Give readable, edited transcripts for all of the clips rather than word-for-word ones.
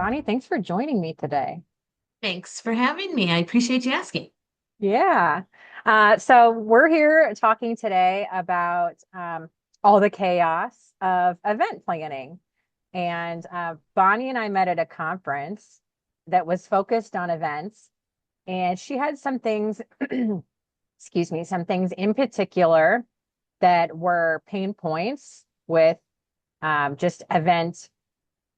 Bonnie, thanks for joining me today. Thanks for having me. I appreciate you asking. Yeah. So we're here talking today about all the chaos of event planning. And Bonnie and I met at a conference that was focused on events, and she had some things, excuse me, some things in particular that were pain points with just event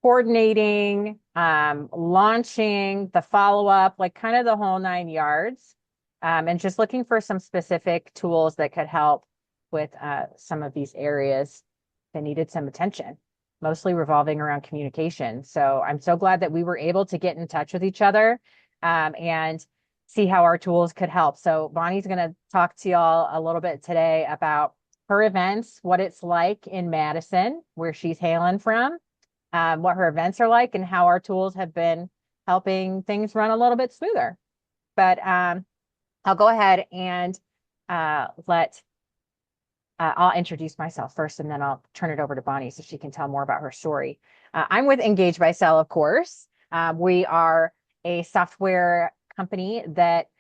coordinating, launching, the follow up, like kind of the whole nine yards, and just looking for some specific tools that could help with some of these areas that needed some attention, mostly revolving around communication. So I'm so glad that we were able to get in touch with each other and see how our tools could help. So Bonnie's going to talk to y'all a little bit today about her events, what it's like in Madison, where she's hailing from, what her events are like, and how our tools have been helping things run a little bit smoother. But I'll go ahead and let I'll introduce myself first, and then I'll turn it over to Bonnie so she can tell more about her story. I'm with Engage by Cell, of course. We are a software company that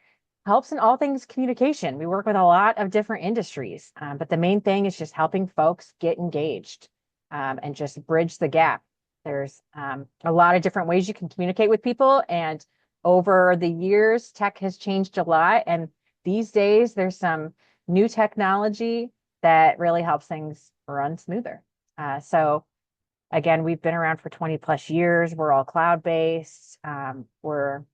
helps in all things communication. We work with a lot of different industries, but the main thing is just helping folks get engaged and just bridge the gap. There's a lot of different ways you can communicate with people. And over the years, tech has changed a lot. And these days, there's some new technology that really helps things run smoother. So, again, we've been around for 20 plus years. We're all cloud based. We're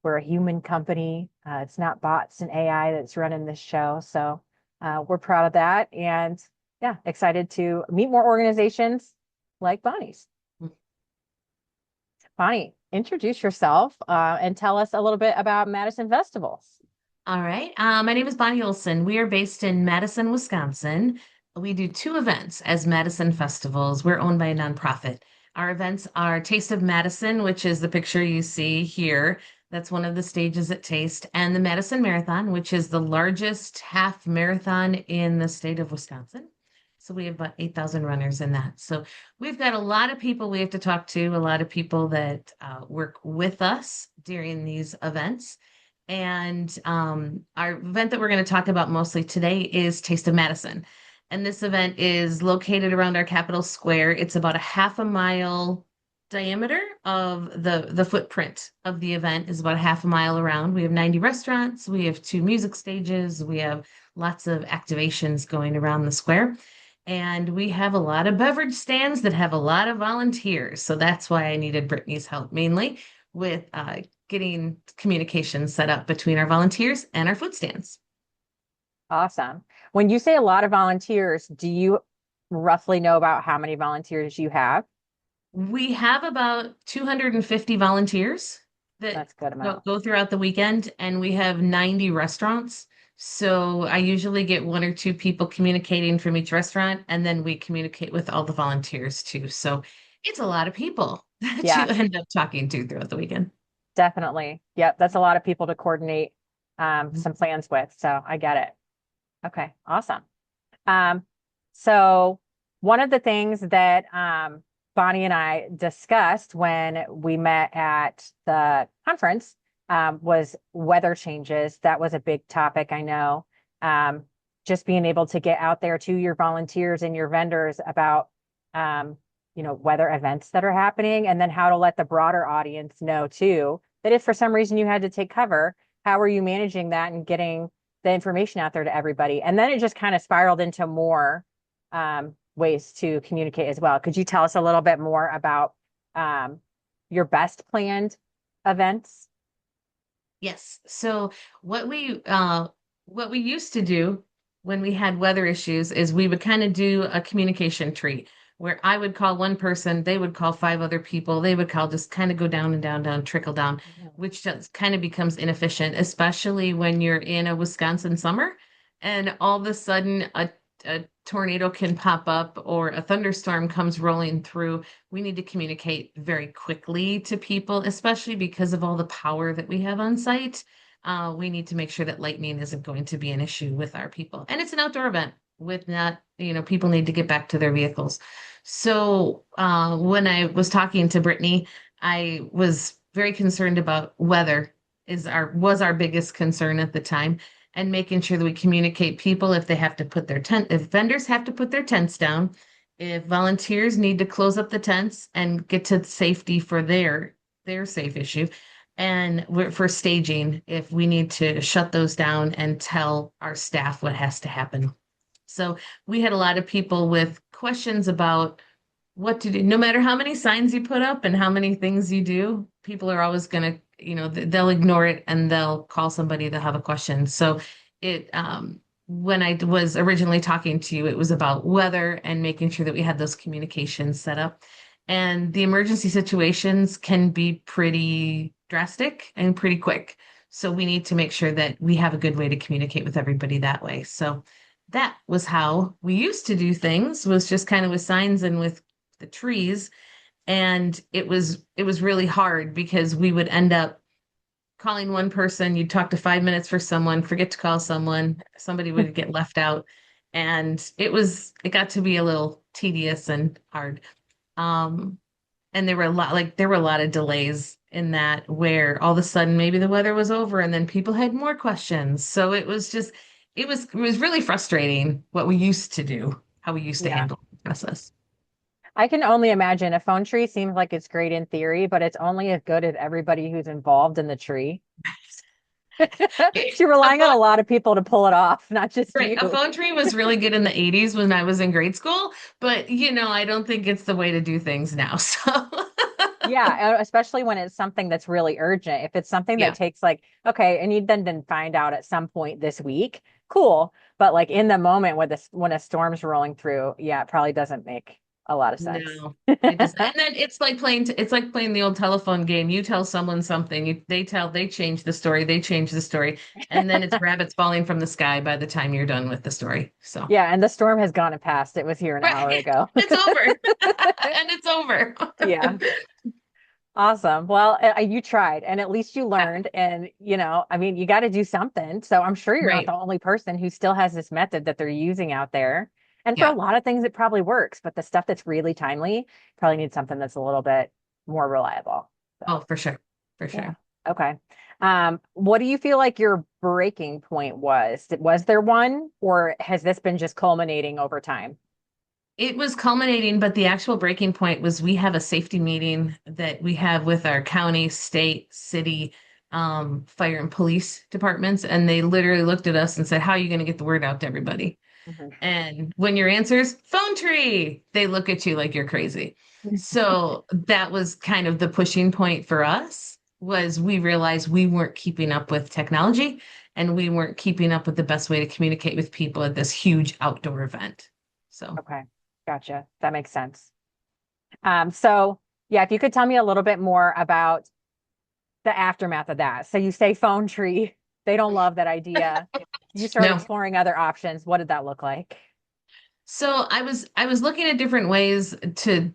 a human company. It's not bots and AI that's running this show. So we're proud of that. And yeah, excited to meet more organizations like Bonnie's. Bonnie, introduce yourself and tell us a little bit about Madison festivals. All right. My name is Bonnie Olson. We are based in Madison, Wisconsin. We do two events as Madison Festivals. We're owned by a nonprofit. Our events are Taste of Madison, which is the picture you see here. That's one of the stages at Taste, and the Madison Marathon, which is the largest half marathon in the state of Wisconsin. So we have about 8,000 runners in that. So we've got a lot of people we have to talk to, a lot of people that work with us during these events. And our event that we're going to talk about mostly today is Taste of Madison. And this event is located around our Capitol Square. It's about a half a mile diameter of the footprint of the event is about a half a mile around. We have 90 restaurants, we have two music stages, we have lots of activations going around the square. And we have a lot of beverage stands that have a lot of volunteers. So that's why I needed Brittany's help mainly with getting communication set up between our volunteers and our food stands. Awesome. When you say a lot of volunteers, do you roughly know about how many volunteers you have? We have about 250 volunteers that That's a good amount. go throughout the weekend, and we have 90 restaurants. So I usually get one or two people communicating from each restaurant, and then we communicate with all the volunteers too. So it's a lot of people that you Yeah, end up talking to throughout the weekend. definitely. Yep, that's a lot of people to coordinate some plans with. So I get it. Okay, awesome. Um, so one of the things that Bonnie and I discussed when we met at the conference was weather changes. That was a big topic, I know. Um, just being able to get out there to your volunteers and your vendors about weather events that are happening, and then how to let the broader audience know too that if for some reason you had to take cover, how are you managing that and getting the information out there to everybody? And then it just kind of spiraled into more ways to communicate as well. Could you tell us a little bit more about um, your best planned events? Yes. So what we uh what we used to do when we had weather issues is we would kind of do a communication tree where I would call one person, they would call five other people, they would call, just kind of go down and down, down, trickle down, which just kind of becomes inefficient, especially when you're in a Wisconsin summer and all of a sudden a tornado can pop up or a thunderstorm comes rolling through. We need to communicate very quickly to people, especially because of all the power that we have on site. We need to make sure that lightning isn't going to be an issue with our people. And it's an outdoor event with not, people need to get back to their vehicles. So when I was talking to Brittany, I was very concerned about weather was our biggest concern at the time, and making sure that we communicate people if they have to put their tent, if vendors have to put their tents down, if volunteers need to close up the tents and get to safety for their safe issue, and for staging, if we need to shut those down and tell our staff what has to happen. So we had a lot of people with questions about what to do. No matter how many signs you put up and how many things you do, people are always going to, they'll ignore it and they'll call somebody that have a question. So it, when I was originally talking to you, it was about weather and making sure that we had those communications set up. And the emergency situations can be pretty drastic and pretty quick. So we need to make sure that we have a good way to communicate with everybody that way. So that was how we used to do things, was just kind of with signs and with the trees. And it was really hard because we would end up calling one person, you'd talk to 5 minutes for someone, forget to call someone, somebody would get left out. And it got to be a little tedious and hard. Um, and there were a lot of delays in that, where all of a sudden maybe the weather was over and then people had more questions. So it was really frustrating what we used to do, how we used to Yeah. handle the process. I can only imagine a phone tree seems like it's great in theory, but it's only as good as everybody who's involved in the tree. So you're A relying on phone, a lot of people to pull it off, not just right, a you. phone tree was really good in the 80s when I was in grade school, but I don't think it's the way to do things now. So Yeah, especially when it's something that's really urgent. If it's something that yeah, takes like, okay, and you then find out at some point this week, cool. But like in the moment when a storm's rolling through, yeah, it probably doesn't make a lot of sense. no, it does. And then it's like playing the old telephone game. You tell someone something, they change the story, and then it's rabbits falling from the sky by the time you're done with the story. So, Yeah, and the storm has gone and passed. It was here an hour right, ago. it's over. And it's over. Yeah. Awesome. Well, you tried and at least you learned. And, I mean, you got to do something. So I'm sure you're not Right. the only person who still has this method that they're using out there. And for a Yeah. lot of things, it probably works, but the stuff that's really timely probably needs something that's a little bit more reliable. Oh, So, for sure. For yeah. sure. Okay. What do you feel like your breaking point was? Was there one, or has this been just culminating over time? It was culminating, but the actual breaking point was we have a safety meeting that we have with our county, state, city, fire and police departments. And they literally looked at us and said, "How are you going to get the word out to everybody?" Mhm. And when your answer is phone tree, they look at you like you're crazy. So that was kind of the pushing point for us, was we realized we weren't keeping up with technology and we weren't keeping up with the best way to communicate with people at this huge outdoor event. So Okay. Gotcha. That makes sense. So yeah, if you could tell me a little bit more about the aftermath of that. So you say phone tree, they don't love that idea. You start no. exploring other options. What did that look like? So I was looking at different ways to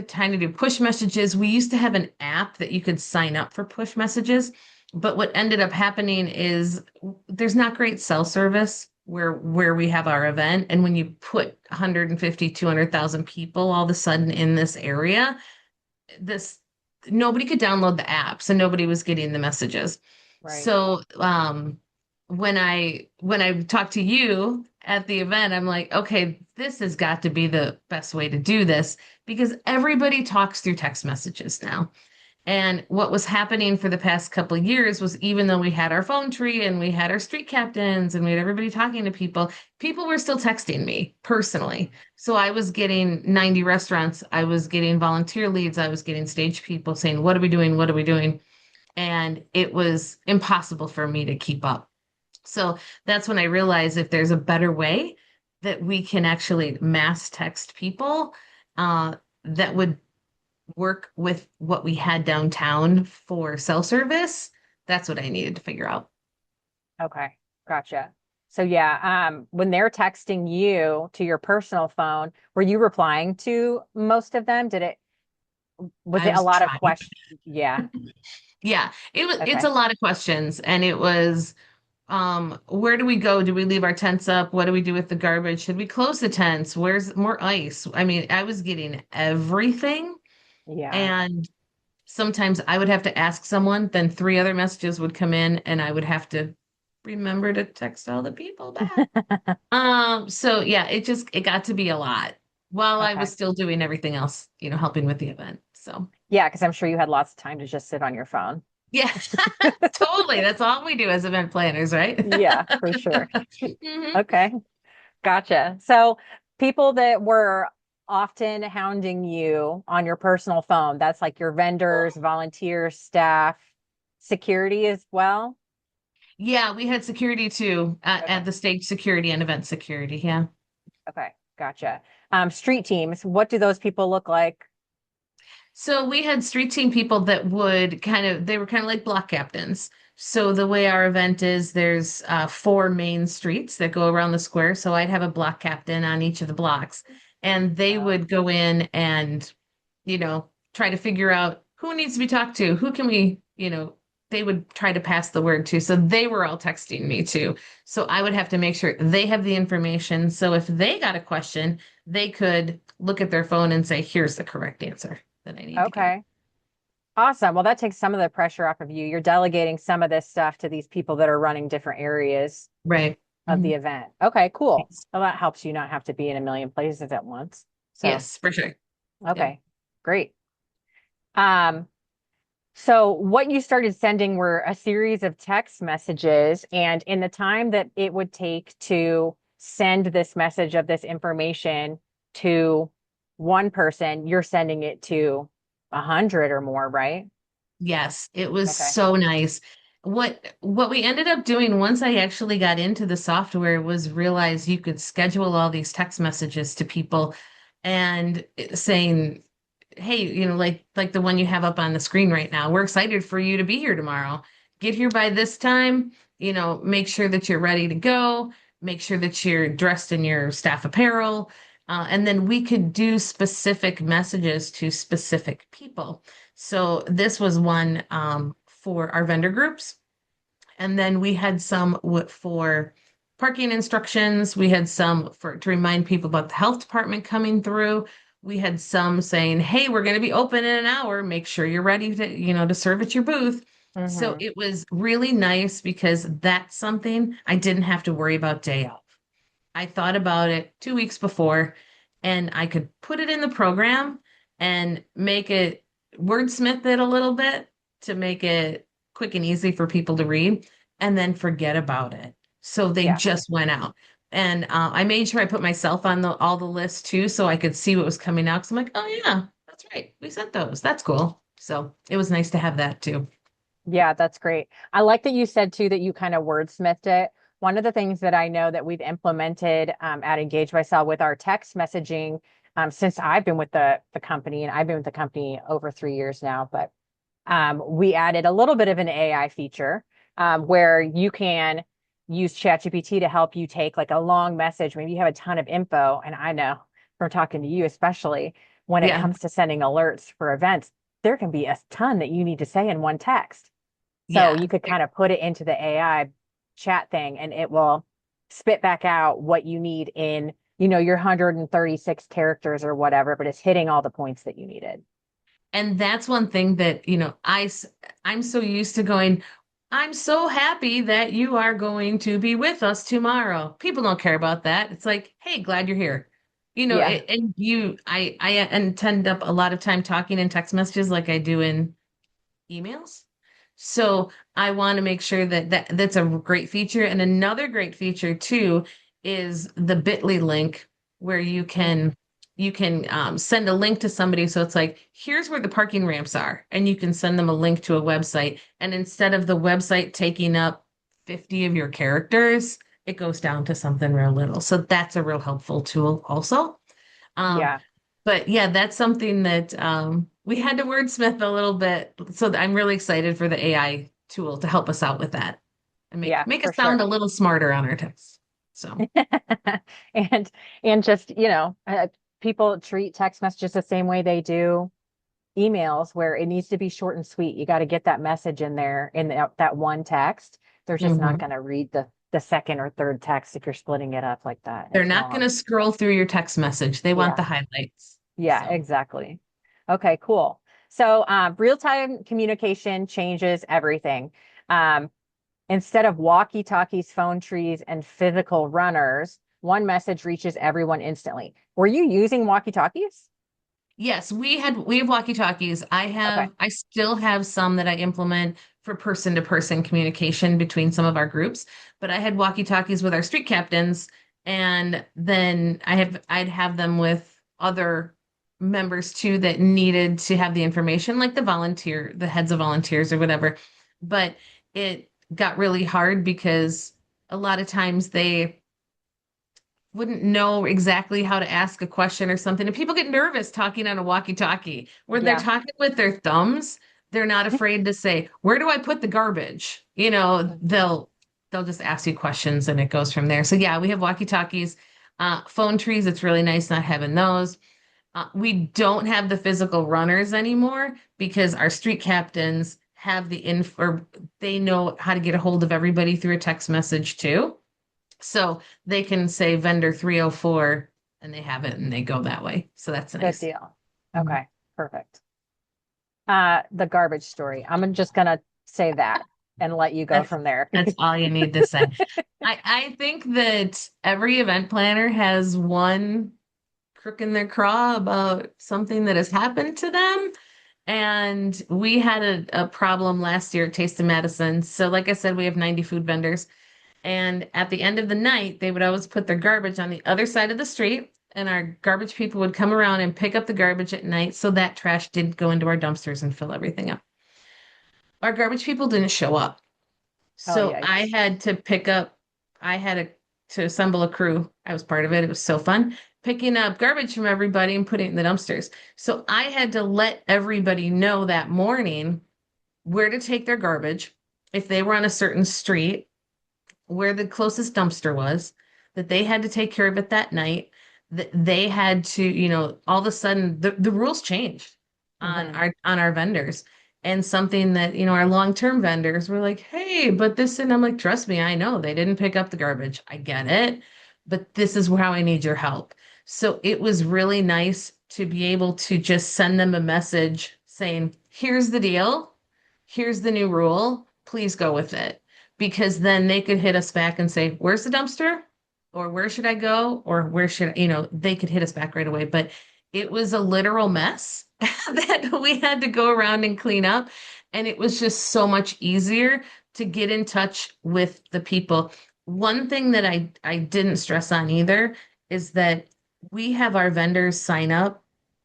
kind of do push messages. We used to have an app that you could sign up for push messages, but what ended up happening is there's not great cell service where we have our event. And when you put 150, 200,000 people all of a sudden in this area, this nobody could download the app, so nobody was getting the messages. Right. So when I talked to you at the event, I'm like, okay, this has got to be the best way to do this, because everybody talks through text messages now. And what was happening for the past couple of years was, even though we had our phone tree and we had our street captains and we had everybody talking to people, people were still texting me personally. So I was getting 90 restaurants, I was getting volunteer leads, I was getting stage people saying, "What are we doing? What are we doing?" And it was impossible for me to keep up. So that's when I realized, if there's a better way that we can actually mass text people, that would work with what we had downtown for cell service, that's what I needed to figure out. Okay. Gotcha. So yeah, when they're texting you to your personal phone, were you replying to most of them? Was I it a was lot of trying. questions? Yeah. Yeah, it's Okay. a lot of questions, and it was, where do we go? Do we leave our tents up? What do we do with the garbage? Should we close the tents? Where's more ice? I mean, I was getting everything. Yeah. And sometimes I would have to ask someone, then three other messages would come in and I would have to remember to text all the people back. So yeah, it got to be a lot while I was Okay. still doing everything else, helping with the event. So Yeah, because I'm sure you had lots of time to just sit on your phone. yeah, totally. That's all we do as event planners, right? Yeah, for sure. hmm Okay. Gotcha. So people that were often hounding you on your personal phone, that's like your vendors, volunteers, staff, security as well. Yeah, we had security too, at Okay. the stage security and event security. Yeah. Okay. Gotcha. Street teams, what do those people look like? So we had street team people that they were kind of like block captains. So the way our event is, there's four main streets that go around the square. So I'd have a block captain on each of the blocks, and they Oh, would go in and, try to figure out who needs to be talked to, who can we, they would try to pass the word to. So they were all texting me too. So I would have to make sure they have the information. So if they got a question, they could look at their phone and say, here's the correct answer that I need to give. okay. Awesome. Well, that takes some of the pressure off of you. You're delegating some of this stuff to these people that are running different areas Right. of the Mhm. event. Okay, cool. Yes. Well, that helps you not have to be in a million places at once. So, Yes, for sure. Yeah. okay, great. Um, so what you started sending were a series of text messages, and in the time that it would take to send this message of this information to one person, you're sending it to 100 or more, right? Yes, it was Okay. so nice. What we ended up doing once I actually got into the software was realize you could schedule all these text messages to people and saying, hey, like the one you have up on the screen right now. We're excited for you to be here tomorrow. Get here by this time, make sure that you're ready to go, make sure that you're dressed in your staff apparel. And then we could do specific messages to specific people. So this was one for our vendor groups. And then we had some for parking instructions. We had some for to remind people about the health department coming through. We had some saying, "Hey, we're going to be open in an hour. Make sure you're ready to, to serve at your booth." So Mm-hmm. it was really nice because that's something I didn't have to worry about day of. I thought about it 2 weeks before, and I could put it in the program and make it wordsmith it a little bit to make it quick and easy for people to read, and then forget about it. So they Yeah. just went out. And I made sure I put myself on all the lists too, so I could see what was coming out. Because I'm like, oh yeah, that's right, we sent those. That's cool. So it was nice to have that too. Yeah, that's great. I like that you said too that you kind of wordsmithed it. One of the things that I know that we've implemented at Engage Myself with our text messaging, since I've been with the company, and I've been with the company over 3 years now, but we added a little bit of an AI feature where you can use ChatGPT to help you take like a long message. Maybe you have a ton of info, and I know from talking to you, especially when it Yeah, comes to sending alerts for events, there can be a ton that you need to say in one text. So yeah. you could kind of put it into the AI chat thing and it will spit back out what you need in, your 136 characters or whatever, but it's hitting all the points that you needed. And that's one thing that, I'm so used to going, I'm so happy that you are going to be with us tomorrow. People don't care about that. It's like, hey, glad you're here. Yeah. And I intend up a lot of time talking in text messages like I do in emails. So I want to make sure that's a great feature. And another great feature too is the Bitly link where Mhm. you can send a link to somebody. So it's like, here's where the parking ramps are, and you can send them a link to a website. And instead of the website taking up 50 of your characters, it goes down to something real little. So that's a real helpful tool also. Um, Yeah. but yeah, that's something that we had to wordsmith a little bit. So I'm really excited for the AI tool to help us out with that and make Yeah, make for us sound sure. a little smarter on our tests. So And just, people treat text messages the same way they do emails where it needs to be short and sweet. You got to get that message in there in that one text. They're just not mhm. going to read the second or third text if you're splitting it up like that. They're It's not going to long. scroll through your text message. They want Yeah. the highlights. Yeah, So exactly. Okay, cool. So real-time communication changes everything. Um, Instead of walkie-talkies, phone trees, and physical runners, one message reaches everyone instantly. Were you using walkie-talkies? Yes, we have walkie-talkies. Okay. I still have some that I implement for person-to-person communication between some of our groups, but I had walkie-talkies with our street captains, and then I'd have them with other members too that needed to have the information, like the heads of volunteers or whatever. But it got really hard because a lot of times they wouldn't know exactly how to ask a question or something. And people get nervous talking on a walkie-talkie. When they're Yeah. talking with their thumbs, they're not afraid to say, "Where do I put the garbage?" You know, they'll just ask you questions and it goes from there. So yeah, we have walkie-talkies. Phone trees, it's really nice not having those. We don't have the physical runners anymore because our street captains have the info, or they know how to get a hold of everybody through a text message too. So they can say vendor 304 and they have it and they go that way. So that's Good nice. deal. Mhm. Okay, perfect. The garbage story. Just gonna say that and let you go That's from there. that's all you need to say. I think that every event planner has one crook in their craw about something that has happened to them. And we had a problem last year at Taste of Madison. So like I said, we have 90 food vendors. And at the end of the night, they would always put their garbage on the other side of the street, and our garbage people would come around and pick up the garbage at night so that trash didn't go into our dumpsters and fill everything up. Our garbage people didn't show up. Oh, So yikes. I had to assemble a crew. I was part of it. It was so fun picking up garbage from everybody and putting it in the dumpsters. So I had to let everybody know that morning where to take their garbage. If they were on a certain street, where the closest dumpster was, that they had to take care of it that night, that they had to, all of a sudden the rules changed Hmm. on our vendors. And something that, our long-term vendors were like, hey, but this, and I'm like, trust me, I know they didn't pick up the garbage. I get it, but this is how I need your help. So it was really nice to be able to just send them a message saying, here's the deal, here's the new rule, please go with it, because then they could hit us back and say, where's the dumpster? Or where should I go? Or where should, they could hit us back right away. But it was a literal mess that we had to go around and clean up. And it was just so much easier to get in touch with the people. One thing that I didn't stress on either is that we have our vendors sign up.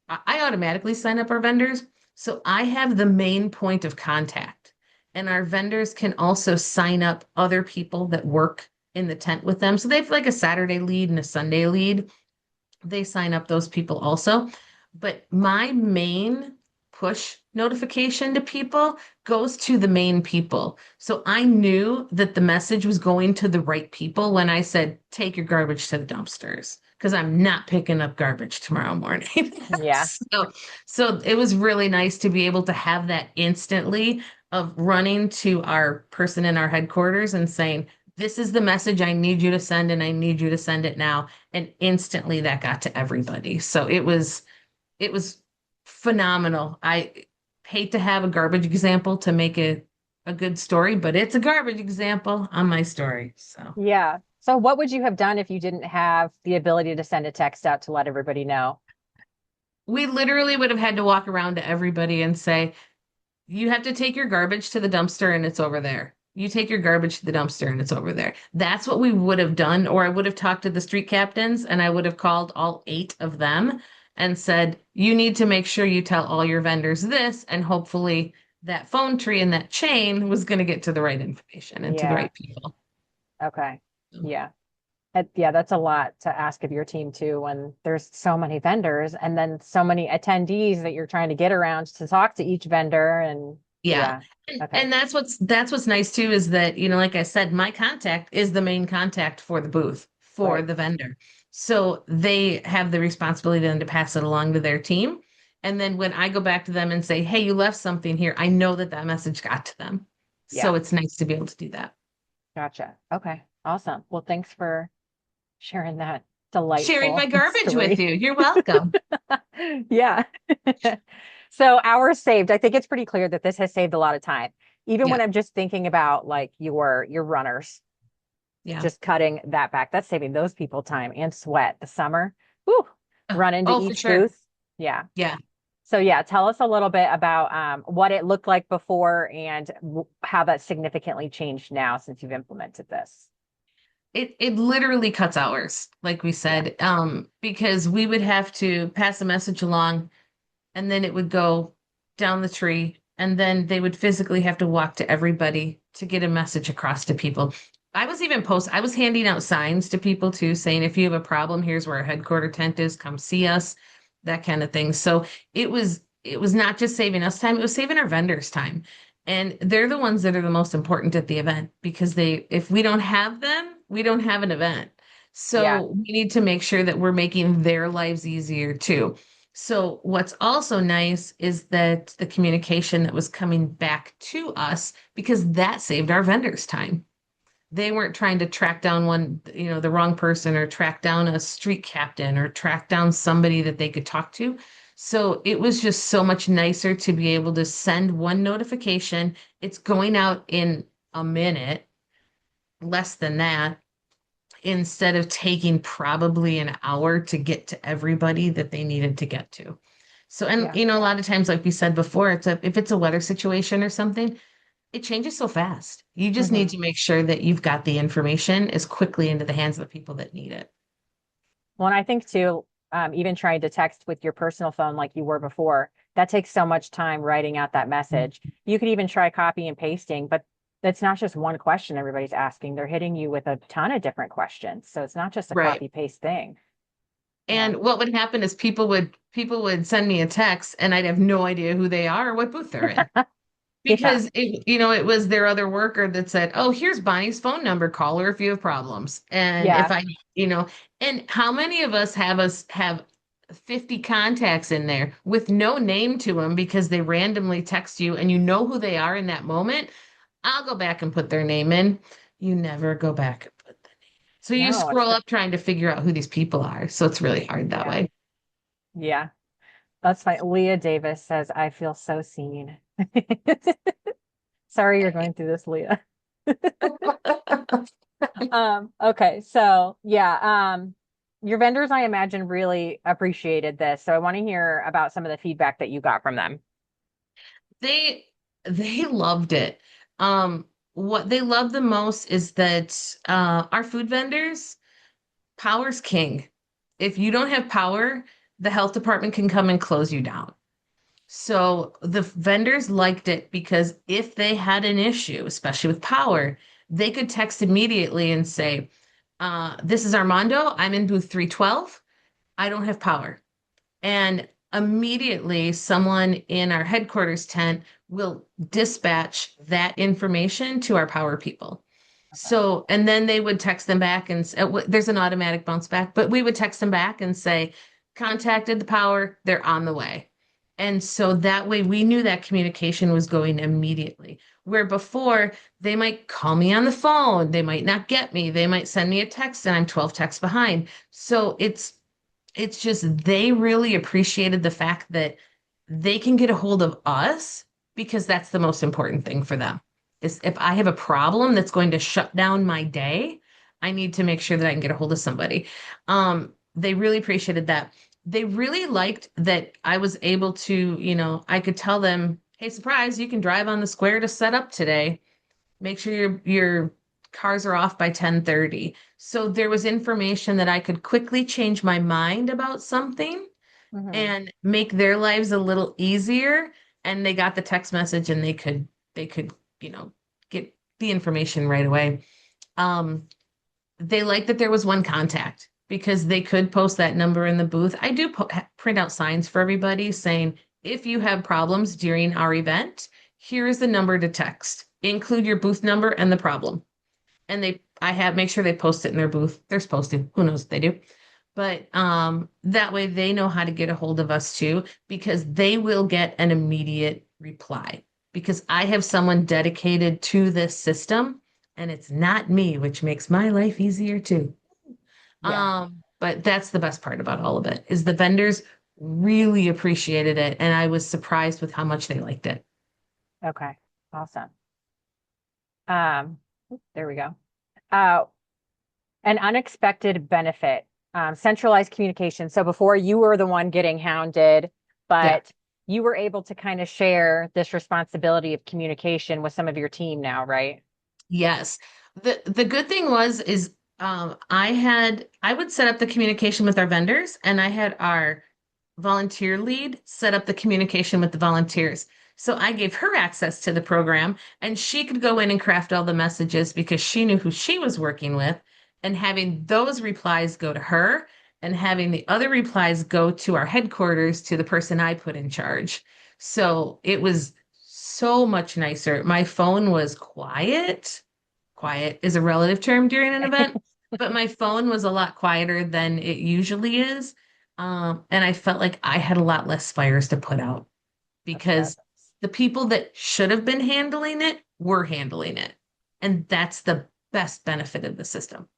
I automatically sign up our vendors. So I have the main point of contact. And our vendors can also sign up other people that work in the tent with them. So they have like a Saturday lead and a Sunday lead. They sign up those people also. But my main push notification to people goes to the main people. So I knew that the message was going to the right people when I said, take your garbage to the dumpsters, because I'm not picking up garbage tomorrow morning. Yeah. So it was really nice to be able to have that instantly of running to our person in our headquarters and saying, this is the message I need you to send, and I need you to send it now. And instantly that got to everybody. So it was phenomenal. I hate to have a garbage example to make it a good story, but it's a garbage example on my story. So Yeah. So what would you have done if you didn't have the ability to send a text out to let everybody know? we literally would have had to walk around to everybody and say, you have to take your garbage to the dumpster and it's over there. You take your garbage to the dumpster and it's over there. That's what we would have done. Or I would have talked to the street captains and I would have called all 8 of them and said, you need to make sure you tell all your vendors this. And hopefully that phone tree and that chain was going to get to the right information and to the Yeah. right people. Okay. Yeah. Yeah, that's a lot to ask of your team too, when there's so many vendors and then so many attendees that you're trying to get around to talk to each vendor. And Yeah. yeah. Okay. And that's what's nice too is that, like I said, my contact is the main contact for the booth, for Right. the vendor. So they have the responsibility then to pass it along to their team. And then when I go back to them and say, "Hey, you left something here," I know that that message got to them. So Yeah. it's nice to be able to do that. Gotcha. Okay. Awesome. Well, thanks for sharing that. sharing my Delightful garbage with story. you. You're welcome. Yeah. So hours saved. I think it's pretty clear that this has saved a lot of time. Even when Yeah. I'm just thinking about like your runners, Yeah. just cutting that back, that's saving those people time and sweat. The summer, whew, run into Oh, for each sure. booth. Yeah. Yeah. So yeah, tell us a little bit about what it looked like before and how that's significantly changed now since you've implemented this. It literally cuts hours, like we Yeah. said, because we would have to pass a message along and then it would go down the tree and then they would physically have to walk to everybody to get a message across to people. I was handing out signs to people too, saying if you have a problem, here's where our headquarter tent is, come see us, that kind of thing. So it was not just saving us time, it was saving our vendors time. And they're the ones that are the most important at the event because they if we don't have them, we don't have an event. Yeah. So we need to make sure that we're making their lives easier too. So, what's also nice is that the communication that was coming back to us, because that saved our vendors time. They weren't trying to track down the wrong person or track down a street captain or track down somebody that they could talk to. So, it was just so much nicer to be able to send one notification. It's going out in a minute, less than that, instead of taking probably an hour to get to everybody that they needed to get to. So, and Yeah. a lot of times, like we said before, if it's a weather situation or something, it changes so fast. You just need Hmm. to make sure that you've got the information as quickly into the hands of the people that need it. Well, and I think too, even trying to text with your personal phone like you were before, that takes so much time writing out that message. You could even try copy and pasting, but that's not just one question everybody's asking. They're hitting you with a ton of different questions. So it's not just a Right. copy paste thing. Yeah. And what would happen is people would send me a text and I'd have no idea who they are or what booth they're in. Yeah. Because it was their other worker that said, "Oh, here's Bonnie's phone number. Call her if you have problems." And if Yeah. I, and how many of us have 50 contacts in there with no name to them because they randomly text you and you know who they are in that moment? I'll go back and put their name in. You never go back and put the name. So you No, scroll up trying to figure out who these people are. So it's really hard that yeah. way. Yeah. That's fine. Leah Davis says, I feel so seen. Sorry you're going through this, Leah. Okay, so yeah, your vendors, I imagine, really appreciated this. So I want to hear about some of the feedback that you got from them. They they loved it. What they love the most is that our food vendors, power's king. If you don't have power, the health department can come and close you down. So the vendors liked it because if they had an issue, especially with power, they could text immediately and say, "This is Armando. I'm in booth 312. I don't have power." And immediately, someone in our headquarters tent will dispatch that information to our power people. Okay. So, and then they would text them back and there's an automatic bounce back, but we would text them back and say, contacted the power, they're on the way. And so that way we knew that communication was going immediately. Where before they might call me on the phone, they might not get me, they might send me a text and I'm 12 texts behind. So it's just they really appreciated the fact that they can get a hold of us because that's the most important thing for them. Is if I have a problem that's going to shut down my day, I need to make sure that I can get a hold of somebody. They really appreciated that. They really liked that I was able to, I could tell them, hey, surprise, you can drive on the square to set up today. Make sure your cars are off by 10:30. So there was information that I could quickly change my mind about something Hmm. and make their lives a little easier. And they got the text message and they could, you know, get the information right away. Um, they liked that there was one contact because they could post that number in the booth. I do print out signs for everybody saying, if you have problems during our event, here is the number to text. Include your booth number and the problem. And I have make sure they post it in their booth. They're supposed to. Who knows if they do? But that way they know how to get a hold of us too, because they will get an immediate reply. Because I have someone dedicated to this system, and it's not me, which makes my life easier too. Yeah. But that's the best part about all of it is the vendors really appreciated it, and I was surprised with how much they liked it. Okay. Awesome. Um, there we go. Uh, an unexpected benefit, centralized communication. So before you were the one getting hounded, Yeah. but you were able to kind of share this responsibility of communication with some of your team now, right? Yes. The good thing was is I would set up the communication with our vendors, and I had our volunteer lead set up the communication with the volunteers. So I gave her access to the program, and she could go in and craft all the messages because she knew who she was working with, and having those replies go to her and having the other replies go to our headquarters to the person I put in charge. So it was so much nicer. My phone was quiet. Quiet is a relative term during an event, but my phone was a lot quieter than it usually is. And I felt like I had a lot less fires to put out That's good. because the people that should have been handling it were handling it. And that's the best benefit of the system.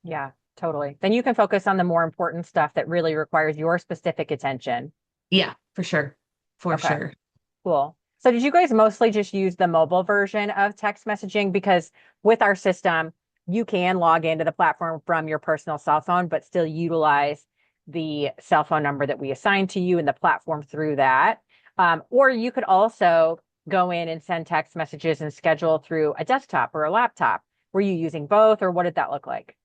Yeah, totally. Then you can focus on the more important stuff that really requires your specific attention. Yeah, for sure. For Okay, sure. cool. So did you guys mostly just use the mobile version of text messaging? Because with our system, you can log into the platform from your personal cell phone, but still utilize the cell phone number that we assign to you and the platform through that. Or you could also go in and send text messages and schedule through a desktop or a laptop. Were you using both, or what did that look like?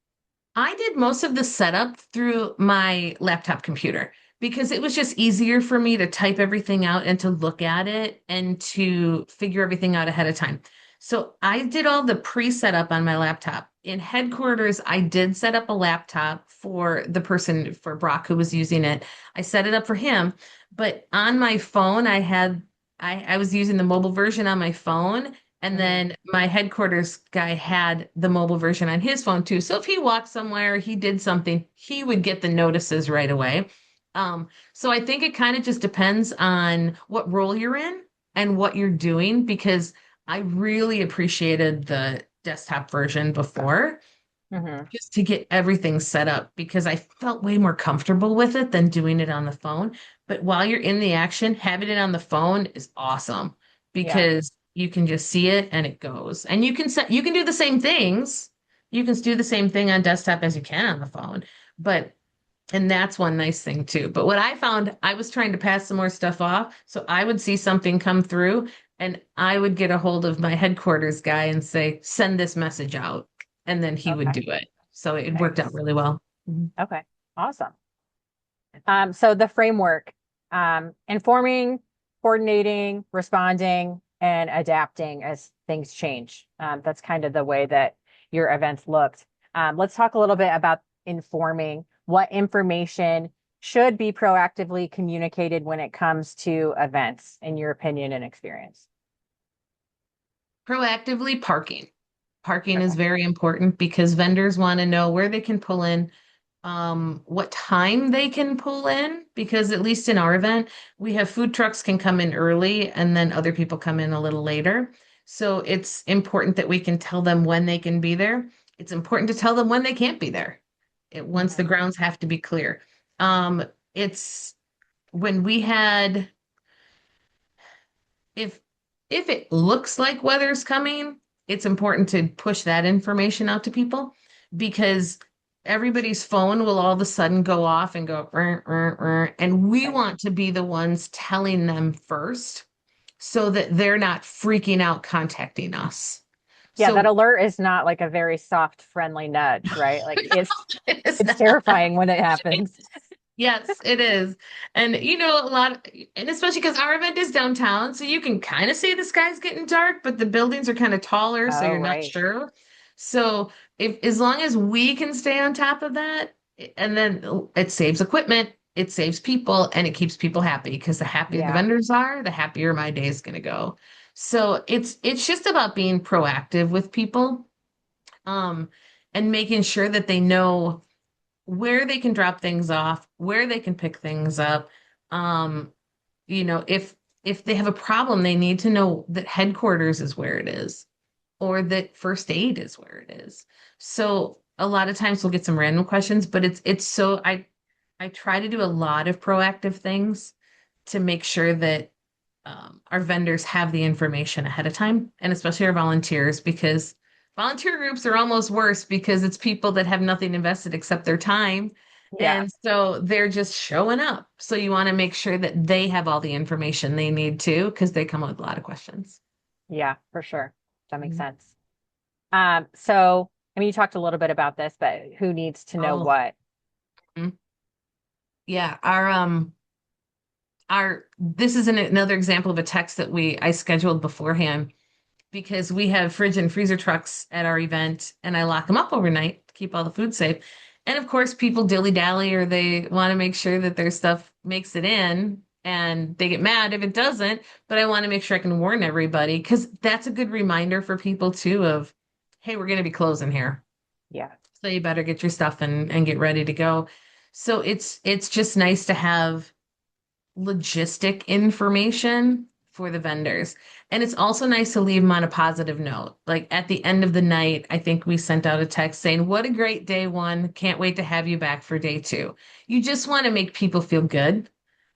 I did most of the setup through my laptop computer because it was just easier for me to type everything out and to look at it and to figure everything out ahead of time. So I did all the pre-setup on my laptop. In headquarters, I did set up a laptop for the person for Brock who was using it. I set it up for him, but on my phone, I was using the mobile version on my phone, and Hmm. then my headquarters guy had the mobile version on his phone too. So if he walked somewhere, he did something, he would get the notices right away. So I think it kind of just depends on what role you're in and what you're doing because I really appreciated the desktop version before Hmm. just to get everything set up because I felt way more comfortable with it than doing it on the phone. But while you're in the action, having it on the phone is awesome Yeah. because you can just see it and it goes. And you can do the same things. You can do the same thing on desktop as you can on the phone. But and that's one nice thing too. But what I found, I was trying to pass some more stuff off. So I would see something come through and I would get a hold of my headquarters guy and say, send this message out. And then he would Okay. do it. So it worked out Nice. really well. Mhm. Okay. Awesome. So the framework, informing, coordinating, responding, and adapting as things change. That's kind of the way that your events looked. Let's talk a little bit about informing. What information should be proactively communicated when it comes to events, in your opinion and experience? Proactively parking. Parking is Okay. very important because vendors want to know where they can pull in, what time they can pull in, because at least in our event, we have food trucks can come in early and then other people come in a little later. So it's important that we can tell them when they can be there. It's important to tell them when they can't be there. Once the Hmm. grounds have to be clear. It's when we had if if it looks like weather's coming, it's important to push that information out to people because everybody's phone will all of a sudden go off and go, and we Right. want to be the ones telling them first so that they're not freaking out contacting us. Yeah, that So alert is not like a very soft, friendly nudge, right? Like it's it's not. terrifying when it happens. Yes, it is. And a lot, and especially because our event is downtown, so you can kind of see the sky's getting dark, but the buildings are kind of taller, so Oh, you're not right. sure. So if as long as we can stay on top of that, and then it saves equipment, it saves people, and it keeps people happy because the happier the Yeah. vendors are, the happier my day is going to go. So it's just about being proactive with people, um, and making sure that they know where they can drop things off, where they can pick things up. Um, if they have a problem, they need to know that headquarters is where it is or that first aid is where it is. So a lot of times we'll get some random questions, but it's so I try to do a lot of proactive things to make sure that our vendors have the information ahead of time, and especially our volunteers, because volunteer groups are almost worse because it's people that have nothing invested except their time. Yeah. And so they're just showing up. So you want to make sure that they have all the information they need to, because they come up with a lot of questions. Yeah, for sure. That makes Mhm. sense. So I mean, you talked a little bit about this, but who needs to know Oh, what? mhm. Yeah. Our this is another example of a text that I scheduled beforehand because we have fridge and freezer trucks at our event and I lock them up overnight to keep all the food safe. And of course, people dilly-dally or they want to make sure that their stuff makes it in and they get mad if it doesn't. But I want to make sure I can warn everybody because that's a good reminder for people too of, hey, we're going to be closing here. Yeah. So you better get your stuff and get ready to go. So it's just nice to have logistic information for the vendors. And it's also nice to leave them on a positive note. Like at the end of the night, I think we sent out a text saying, what a great day one. Can't wait to have you back for day two. You just want to make people feel good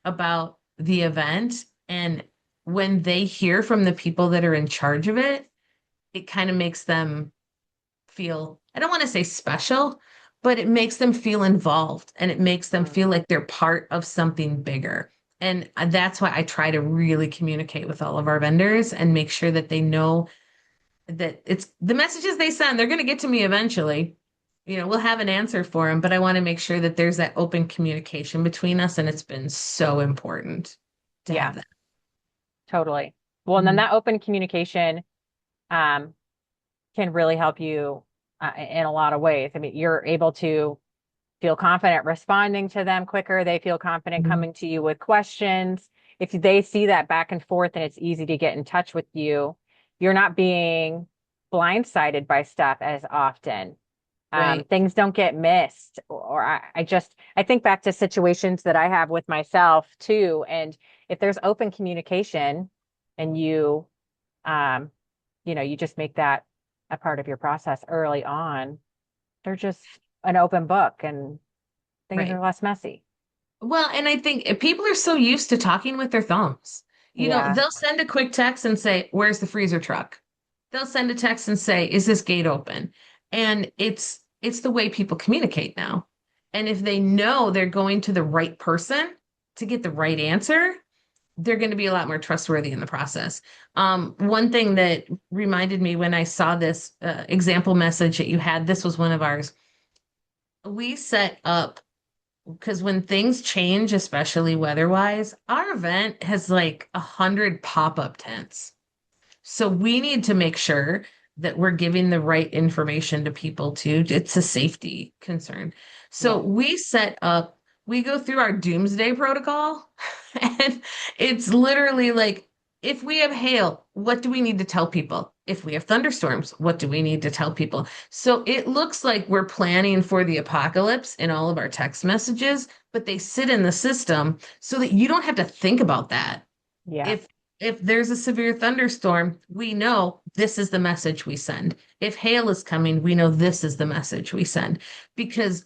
about the event. And when they hear from the people that are in charge of it, it kind of makes them feel, I don't want to say special, but it makes them feel involved and it makes them Mm. feel like they're part of something bigger. And that's why I try to really communicate with all of our vendors and make sure that they know that it's the messages they send, they're going to get to me eventually. You know, we'll have an answer for them, but I want to make sure that there's that open communication between us. And it's been so important to Yeah, have that. totally. Well, and then Mhm. that open communication um, can really help you in a lot of ways. I mean, you're able to feel confident responding to them quicker. They feel confident Mhm. coming to you with questions. If they see that back and forth and it's easy to get in touch with you, you're not being blindsided by stuff as often. Right. Things don't get missed. Or I think back to situations that I have with myself too. And if there's open communication and um, you just make that a part of your process early on, they're just an open book and things are Right. less messy. Well, and I think people are so used to talking with their thumbs. You know, Yeah. they'll send a quick text and say, "Where's the freezer truck?" They'll send a text and say, "Is this gate open?" And it's the way people communicate now. And if they know they're going to the right person to get the right answer, they're going to be a lot more trustworthy in the process. One thing that reminded me when I saw this example message that you had, this was one of ours. We set up because when things change, especially weather-wise, our event has like 100 pop-up tents. So we need to make sure that we're giving the right information to people too. It's a safety concern. So Yeah. we go through our doomsday protocol, and it's literally like, if we have hail, what do we need to tell people? If we have thunderstorms, what do we need to tell people? So it looks like we're planning for the apocalypse in all of our text messages, but they sit in the system so that you don't have to think about that. Yeah. If there's a severe thunderstorm, we know this is the message we send. If hail is coming, we know this is the message we send. Because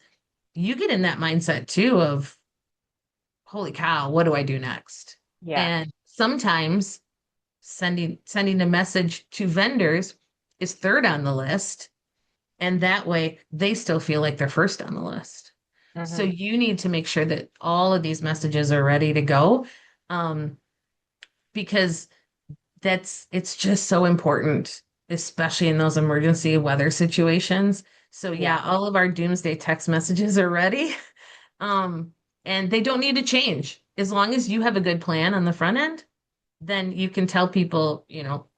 you get in that mindset too of, holy cow, what do I do next? Yeah. And sometimes sending a message to vendors is third on the list. And that way they still feel like they're first on the list. So Hmm. you need to make sure that all of these messages are ready to go. Um, because it's just so important, especially in those emergency weather situations. So Yeah. yeah, all of our doomsday text messages are ready. Um, and they don't need to change. As long as you have a good plan on the front end, then you can tell people,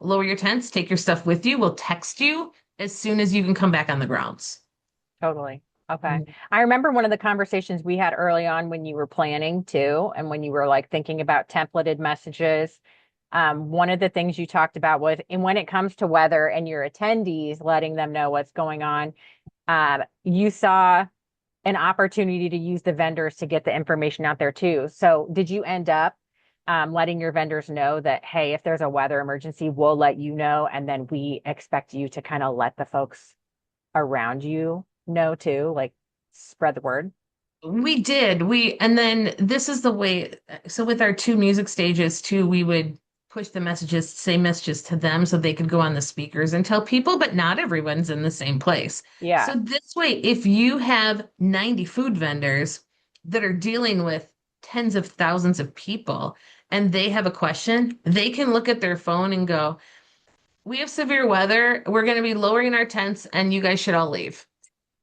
lower your tents, take your stuff with you. We'll text you as soon as you can come back on the grounds. Totally. Okay. Mhm. I remember one of the conversations we had early on when you were planning too, and when you were like thinking about templated messages. One of the things you talked about was, and when it comes to weather and your attendees, letting them know what's going on, you saw an opportunity to use the vendors to get the information out there too. So did you end up letting your vendors know that, hey, if there's a weather emergency, we'll let you know, and then we expect you to kind of let the folks around you know too, like spread the word? We did. And then this is the way. So with our two music stages too, we would push the messages, same messages to them so they could go on the speakers and tell people, but not everyone's in the same place. So Yeah. this way, if you have 90 food vendors that are dealing with tens of thousands of people and they have a question, they can look at their phone and go, we have severe weather. We're going to be lowering our tents and you guys should all leave.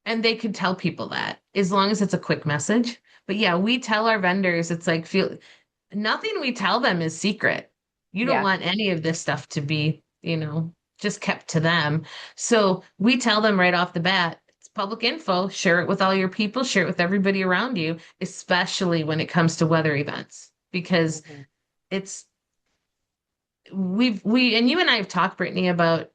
And they could tell people that as long as it's a quick message. But yeah, we tell our vendors, it's like, feel nothing we tell them is secret. You don't Yeah. want any of this stuff to be, just kept to them. So we tell them right off the bat, it's public info, share it with all your people, share it with everybody around you, especially when it comes to weather events, because Mhm. it's we and you and I have talked, Brittany, about,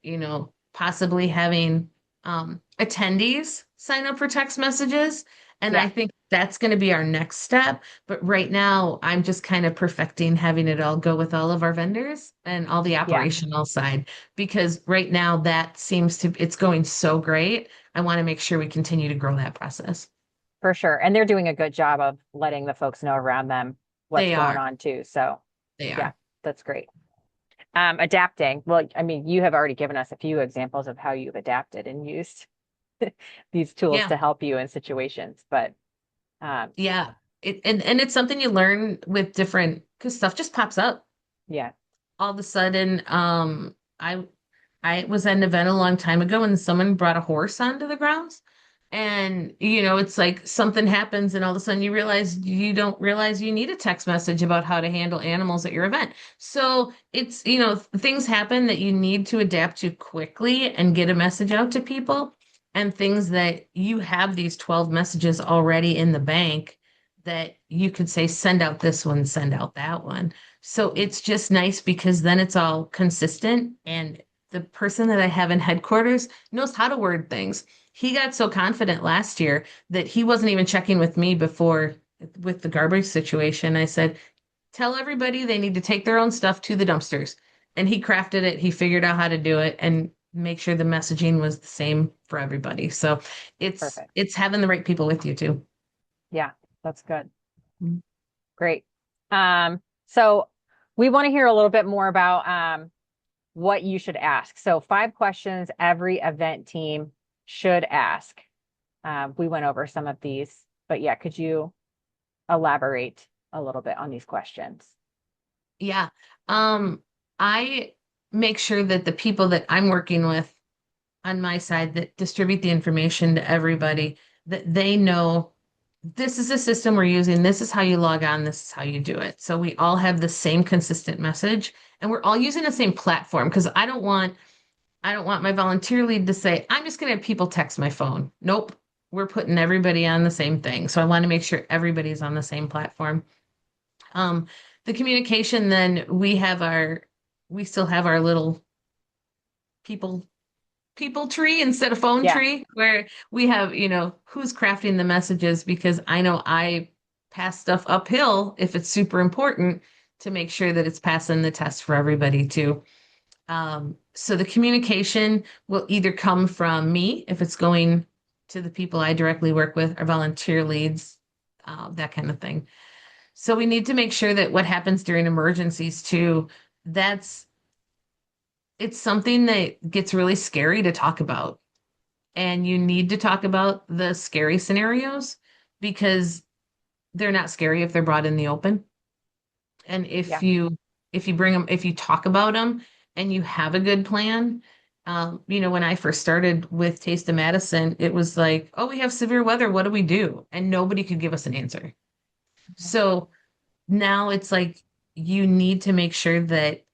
possibly having attendees sign up for text messages. And Yeah, I think that's going to be our next step. But right now, I'm just kind of perfecting having it all go with all of our vendors and all the yeah, operational side, because right now it's going so great. I want to make sure we continue to grow that process. for sure. And they're doing a good job of letting the folks know around them what's They going are. on too. So They yeah, are. that's great. Adapting. Well, I mean, you have already given us a few examples of how you've adapted and used these tools Yeah. to help you in situations, but um, Yeah. And it's something you learn with different, because stuff just pops up. yeah, All of a sudden, I was at an event a long time ago and someone brought a horse onto the grounds. And, it's like something happens and all of a sudden you don't realize you need a text message about how to handle animals at your event. So it's, things happen that you need to adapt to quickly and get a message out to people. And things that you have these 12 messages already in the bank that you could say, send out this one, send out that one. So mhm, it's just nice because then it's all consistent and the person that I have in headquarters knows how to word things. He got so confident last year that he wasn't even checking with me before with the garbage situation. I said, tell everybody they need to take their own stuff to the dumpsters. And he crafted it, he figured out how to do it and make sure the messaging was the same for everybody. So it's perfect. it's having the right people with you too. Yeah, that's good. Mm. Great. So we want to hear a little bit more about what you should ask. So 5 questions every event team should ask. We went over some of these, but yeah, could you elaborate a little bit on these questions? Yeah. I make sure that the people that I'm working with on my side that distribute the information to everybody, that they know this is a system we're using, this is how you log on, this is how you do it. So we all have the same consistent message and we're all using the same platform because I don't want my volunteer lead to say, I'm just going to have people text my phone. Nope. We're putting everybody on the same thing. So I want to make sure everybody's on the same platform. Um, the communication, then we still have our little people people tree instead of phone Yeah, tree where we have, who's crafting the messages because I know I pass stuff uphill if it's super important to make sure that it's passing the test for everybody too. So the communication will either come from me if it's going to the people I directly work with or volunteer leads, that kind of thing. So we need to make sure that what happens during emergencies too, that's it's something that gets really scary to talk about. And you need to talk about the scary scenarios because they're not scary if they're brought in the open. And yeah, if you talk about them and you have a good plan, when I first started with Taste of Madison, it was like, oh, we have severe weather. What do we do? And nobody could give us an answer. So now it's like you need to make sure that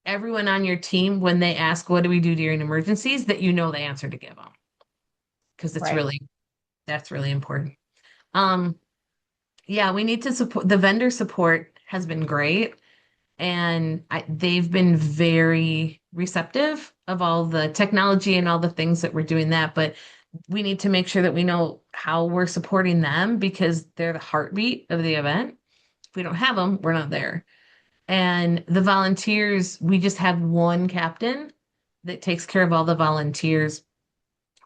everyone on your team, when they ask, what do we do during emergencies, that you know the answer to give them because right. that's really important. Um, yeah, we need to support the vendor support has been great. And they've been very receptive of all the technology and all the things that we're doing that. But we need to make sure that we know how we're supporting them because they're the heartbeat of the event. If we don't have them, we're not there. And the volunteers, we just have one captain that takes care of all the volunteers.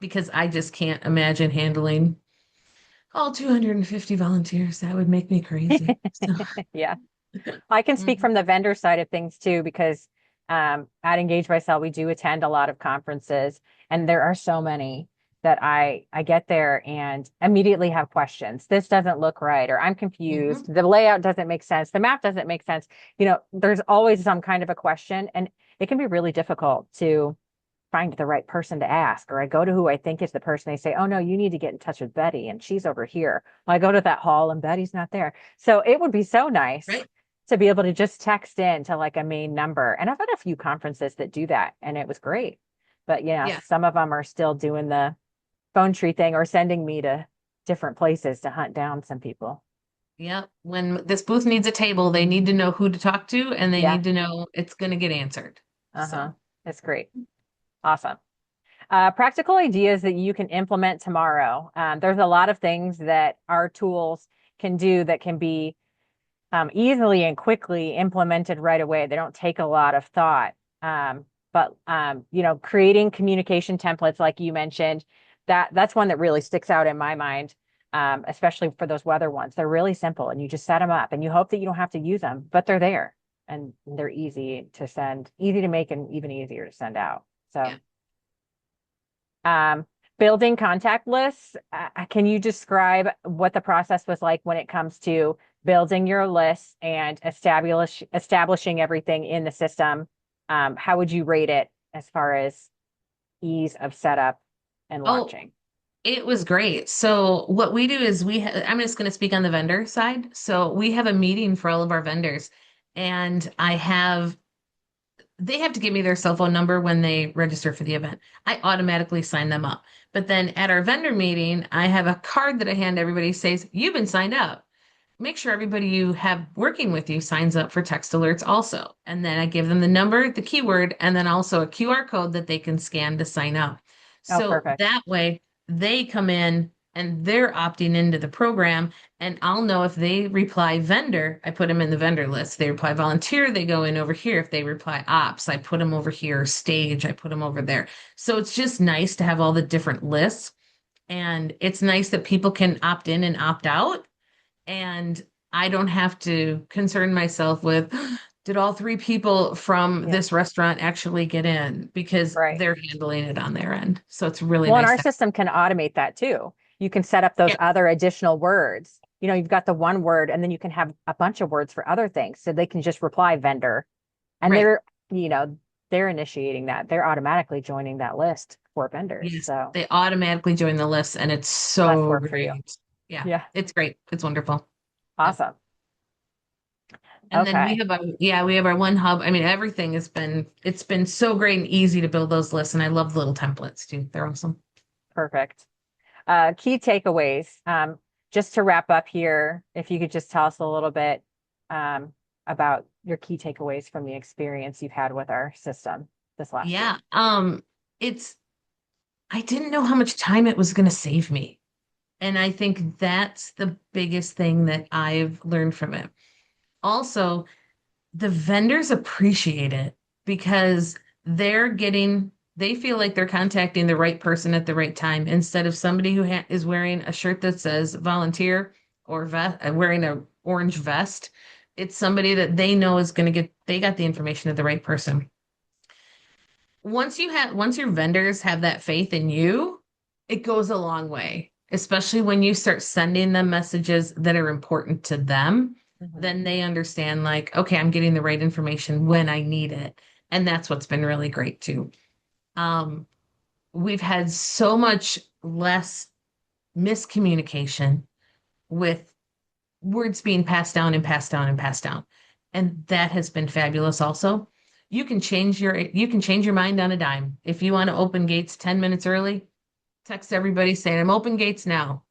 because I just can't imagine handling all 250 volunteers. That would make me crazy. So, Yeah. I can speak mhm, from the vendor side of things too, because at Engage by Cell, we do attend a lot of conferences, and there are so many that I get there and immediately have questions. This doesn't look right, or I'm mhm. confused. The layout doesn't make sense. The map doesn't make sense. There's always some kind of a question, and it can be really difficult to find the right person to ask. Or I go to who I think is the person. They say, "Oh no, you need to get in touch with Betty, and she's over here." Well, I go to that hall, and Betty's not there. So it would be so nice Right? to be able to just text in to like a main number. And I've had a few conferences that do that, and it was great. But Yeah. some of them are still doing the phone tree thing or sending me to different places to hunt down some people. Yep. When this booth needs a table, they need to know who to talk to and they Yeah. need to know it's going to get answered. Uh-huh. So, It's great. Awesome. Practical ideas that you can implement tomorrow. There's a lot of things that our tools can do that can be easily and quickly implemented right away. They don't take a lot of thought. But creating communication templates, like you mentioned, that's one that really sticks out in my mind, especially for those weather ones. They're really simple, and you just set them up, and you hope that you don't have to use them, but they're there, and they're easy to send, easy to make, and even easier to send out. So. yeah. Um, Building contact lists, can you describe what the process was like when it comes to building your lists and establishing everything in the system? How would you rate it as far as ease of setup and Oh, launching? it was great. So what we do is I'm just going to speak on the vendor side. So we have a meeting for all of our vendors and they have to give me their cell phone number when they register for the event. I automatically sign them up. But then at our vendor meeting, I have a card that I hand everybody says, "You've been signed up." Make sure everybody you have working with you signs up for text alerts also. And then I give them the number, the keyword, and then also a QR code that they can scan to sign up. Oh, So perfect. that way they come in and they're opting into the program. And I'll know if they reply vendor, I put them in the vendor list. They reply volunteer, they go in over here. If they reply ops, I put them over here. Stage, I put them over there. So it's just nice to have all the different lists. And it's nice that people can opt in and opt out and I don't have to concern myself with did all three people from Yeah, this restaurant actually get in because right. they're handling it on their end. So it's really Well, and nice our to system can automate that too. You can set up those yeah, other additional words. You've got the one word, and then you can have a bunch of words for other things. So they can just reply vendor, and right. you know, they're initiating that. They're automatically joining that list for vendors. Yes, So they automatically join the list and it's less so work for you. great. Yeah, Yeah. it's great. It's wonderful. Yep. Awesome. And then Okay. we have our one hub. I mean, everything it's been so great and easy to build those lists. And I love the little templates too. They're awesome. Perfect. Key takeaways. Just to wrap up here, if you could just tell us a little bit about your key takeaways from the experience you've had with our system this last Yeah. week. It's I didn't know how much time it was going to save me. And I think that's the biggest thing that I've learned from it. Also, the vendors appreciate it because they feel like they're contacting the right person at the right time instead of somebody who is wearing a shirt that says volunteer or wearing a orange vest. It's somebody that they know is going to they got the information to the right person. Once your vendors have that faith in you, it goes a long way, especially when you start sending them messages that are important to them, Mhm. then they understand like, okay, I'm getting the right information when I need it. And that's what's been really great too. Um, we've had so much less miscommunication with words being passed down and passed down and passed down. And that has been fabulous also. You can change your mind on a dime. If you want to open gates 10 minutes early, text everybody saying I'm open gates now.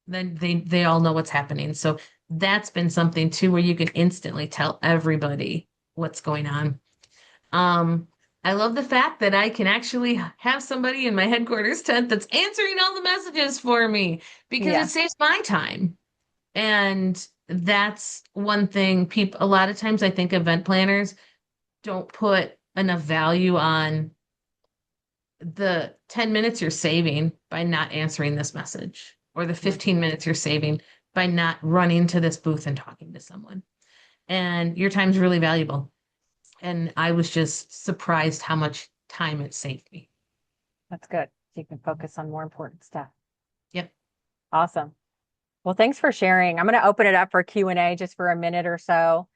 Then they all know what's happening. So that's been something too where you can instantly tell everybody what's going on. Um, I love the fact that I can actually have somebody in my headquarters tent that's answering all the messages for me because it Yeah. saves my time. And that's one thing a lot of times I think event planners don't put enough value on the 10 minutes you're saving by not answering this message, or the 15 Mhm. minutes you're saving by not running to this booth and talking to someone. And your time's really valuable. And I was just surprised how much time it saved me. That's good. So you can focus on more important stuff. Yep. Awesome. Well, thanks for sharing. I'm going to open it up for Q&A just for a minute or so.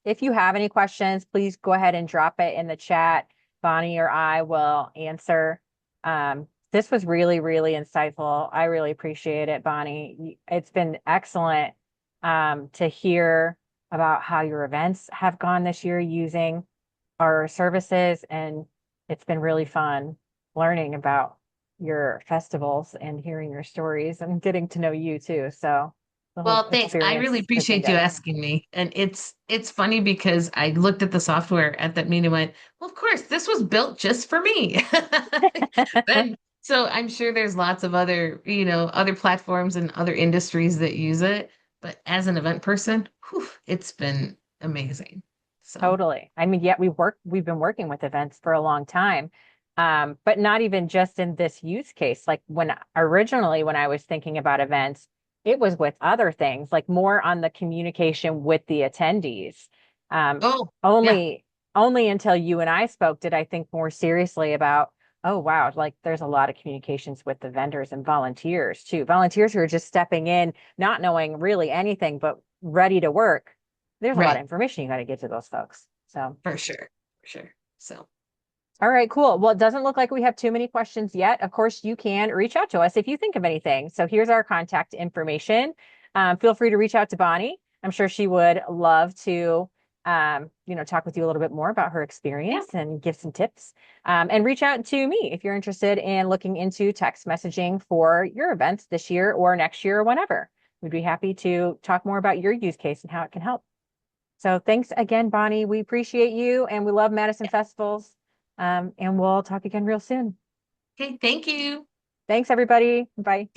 If you have any questions, please go ahead and drop it in the chat. Bonnie or I will answer. This was really, really insightful. I really appreciate it, Bonnie. It's been excellent to hear about how your events have gone this year using our services, and it's been really fun learning about your festivals and hearing your stories and getting to know you too. So the whole Well, thanks. I really experience has been appreciate you good. asking me. And it's funny because I looked at the software at that meeting and went, well, of course, this was built just for me. And so I'm sure there's lots of other, other platforms and other industries that use it. But as an event person, whew, it's been amazing. So, Totally. I mean, yeah, we've been working with events for a long time. But not even just in this use case. Like when I was thinking about events, it was with other things, like more on the communication with the attendees. Um, oh, yeah, only only until you and I spoke did I think more seriously about, oh wow, like there's a lot of communications with the vendors and volunteers too. Volunteers who are just stepping in, not knowing really anything, but ready to work. There's a lot of right. information you got to get to those folks. So, For sure. For sure. So, all right, cool. Well, it doesn't look like we have too many questions yet. Of course, you can reach out to us if you think of anything. So here's our contact information. Feel free to reach out to Bonnie. I'm sure she would love to, talk with you a little bit more about her yeah. experience and give some tips. And reach out to me if you're interested in looking into text messaging for your events this year or next year or whenever. We'd be happy to talk more about your use case and how it can help. So thanks again, Bonnie. We appreciate you and we love Madison festivals. And we'll talk again real soon. Okay. Thank you. Thanks, everybody. Bye.